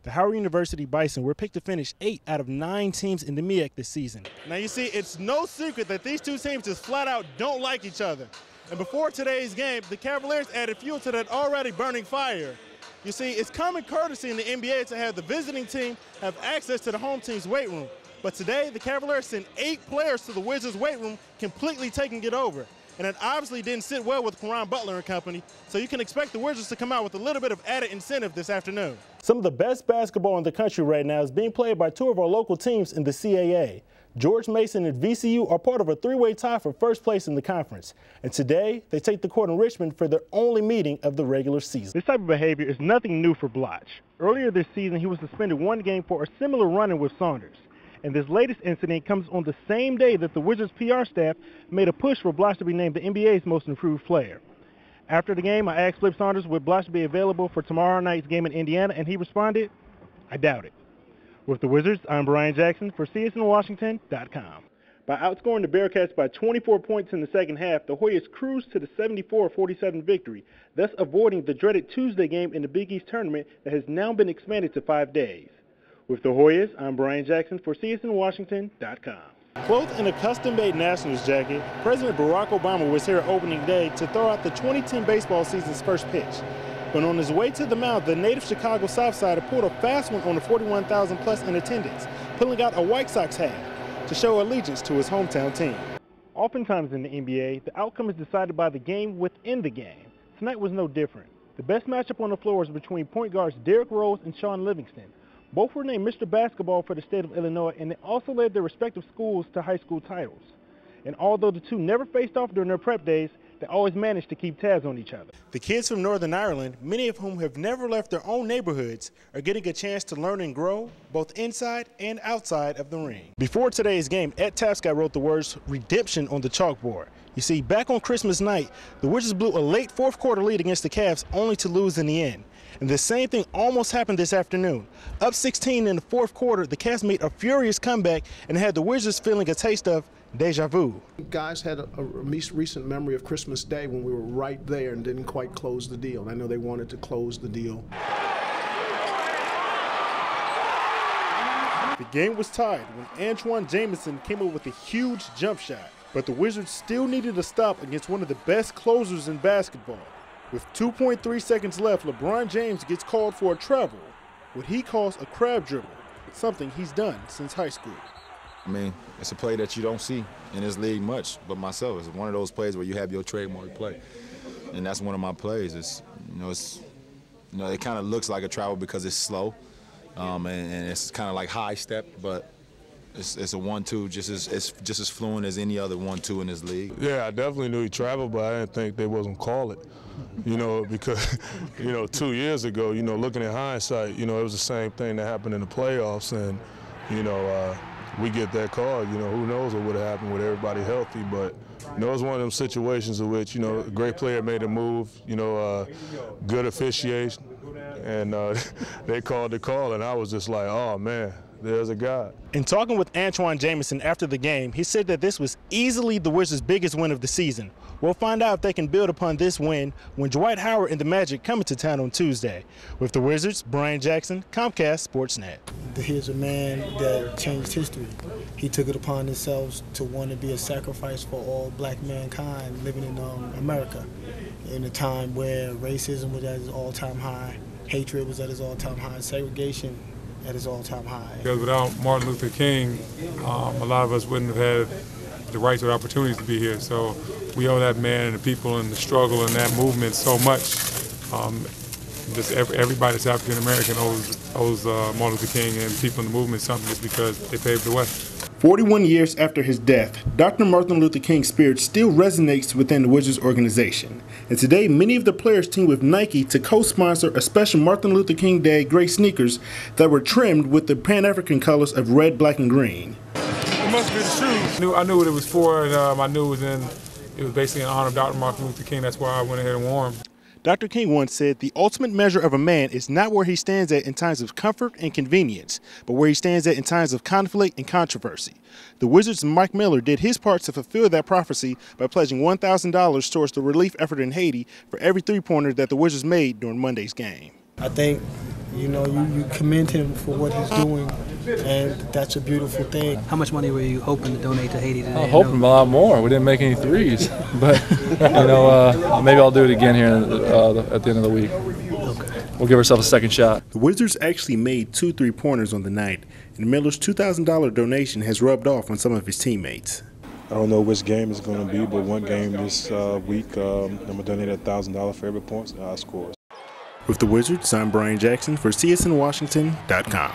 The Howard University Bison were picked to finish 8 out of 9 teams in the MEAC this season. Now you see, it's no secret that these two teams just flat out don't like each other. And before today's game, the Cavaliers added fuel to that already burning fire. You see, it's common courtesy in the NBA to have the visiting team have access to the home team's weight room. But today, the Cavaliers sent 8 players to the Wizards' weight room, completely taking it over. And it obviously didn't sit well with Caron Butler and company, so you can expect the Wizards to come out with a little bit of added incentive this afternoon. Some of the best basketball in the country right now is being played by 2 of our local teams in the CAA. George Mason and VCU are part of a 3-way tie for first place in the conference. And today, they take the court in Richmond for their only meeting of the regular season. This type of behavior is nothing new for Bloch. Earlier this season, he was suspended 1 game for a similar run-in with Saunders. And this latest incident comes on the same day that the Wizards PR staff made a push for Bloch to be named the NBA's most improved player. After the game, I asked Flip Saunders would Bloch be available for tomorrow night's game in Indiana, and he responded, "I doubt it." With the Wizards, I'm Brian Jackson for CSNWashington.com. By outscoring the Bearcats by 24 points in the second half, the Hoyas cruised to the 74-47 victory, thus avoiding the dreaded Tuesday game in the Big East tournament that has now been expanded to 5 days. With the Hoyas, I'm Brian Jackson for CSNWashington.com. Clothed in a custom-made Nationals jacket, President Barack Obama was here opening day to throw out the 2010 baseball season's first pitch. But on his way to the mound, the native Chicago Southsider pulled a fast one on the 41,000 plus in attendance, pulling out a White Sox hat to show allegiance to his hometown team. Oftentimes in the NBA, the outcome is decided by the game within the game. Tonight was no different. The best matchup on the floor was between point guards Derrick Rose and Sean Livingston. Both were named Mr. Basketball for the state of Illinois, and they also led their respective schools to high school titles. And although the two never faced off during their prep days, they always managed to keep tabs on each other. The kids from Northern Ireland, many of whom have never left their own neighborhoods, are getting a chance to learn and grow, both inside and outside of the ring. Before today's game, Ed Tapscott wrote the words "redemption" on the chalkboard. You see, back on Christmas night, the Wizards blew a late fourth-quarter lead against the Cavs, only to lose in the end. And the same thing almost happened this afternoon. Up 16 in the fourth quarter, the Cavs made a furious comeback and had the Wizards feeling a taste of deja vu. Guys had a recent memory of Christmas Day when we were right there and didn't quite close the deal. I know they wanted to close the deal. The game was tied when Antoine Jamison came up with a huge jump shot, but the Wizards still needed a stop against one of the best closers in basketball. With 2.3 seconds left, LeBron James gets called for a travel, what he calls a crab dribble, something he's done since high school. I mean, it's a play that you don't see in this league much, but myself, it's one of those plays where you have your trademark play, and that's one of my plays. It kind of looks like a travel because it's slow, and it's kind of like high step, but it's a 1-2, just as fluent as any other 1-2 in this league. Yeah, I definitely knew he traveled, but I didn't think they wasn't call it. Because 2 years ago, looking at hindsight, it was the same thing that happened in the playoffs, and we get that call. Who knows what would have happened with everybody healthy, but it was one of them situations in which a great player made a move, good officiation, and they called the call, and I was just like, oh man, there's a guy. In talking with Antoine Jamison after the game, he said that this was easily the Wizards' biggest win of the season. We'll find out if they can build upon this win when Dwight Howard and the Magic come into town on Tuesday. With the Wizards, Brian Jackson, Comcast Sportsnet. Here's a man that changed history. He took it upon himself to want to be a sacrifice for all black mankind living in America in a time where racism was at its all-time high, hatred was at its all-time high, segregation at its all-time high. Because without Martin Luther King, a lot of us wouldn't have had the rights or opportunities to be here. So we owe that man and the people and the struggle and that movement so much. Just everybody that's African American owes Martin Luther King and people in the movement something just because they paved the way. 41 years after his death, Dr. Martin Luther King's spirit still resonates within the Wizards organization. And today, many of the players teamed with Nike to co-sponsor a special Martin Luther King Day gray sneakers that were trimmed with the Pan-African colors of red, black, and green. It must be the shoes. I knew what it was for, and I knew it was basically in honor of Dr. Martin Luther King. That's why I went ahead and wore them. Dr. King once said, "The ultimate measure of a man is not where he stands at in times of comfort and convenience, but where he stands at in times of conflict and controversy." The Wizards' Mike Miller did his part to fulfill that prophecy by pledging $1,000 towards the relief effort in Haiti for every three-pointer that the Wizards made during Monday's game. I think You know, you commend him for what he's doing, and that's a beautiful thing. How much money were you hoping to donate to Haiti today? I was hoping a lot more. We didn't make any threes, but you know, maybe I'll do it again here at the end of the week. Okay. We'll give ourselves a second shot. The Wizards actually made 2 3-pointers on the night, and Miller's $2,000 donation has rubbed off on some of his teammates. I don't know which game it's going to be, but one game this week, I'm going to donate $1,000 for every point I score. With the Wizards, I'm Brian Jackson for CSNWashington.com.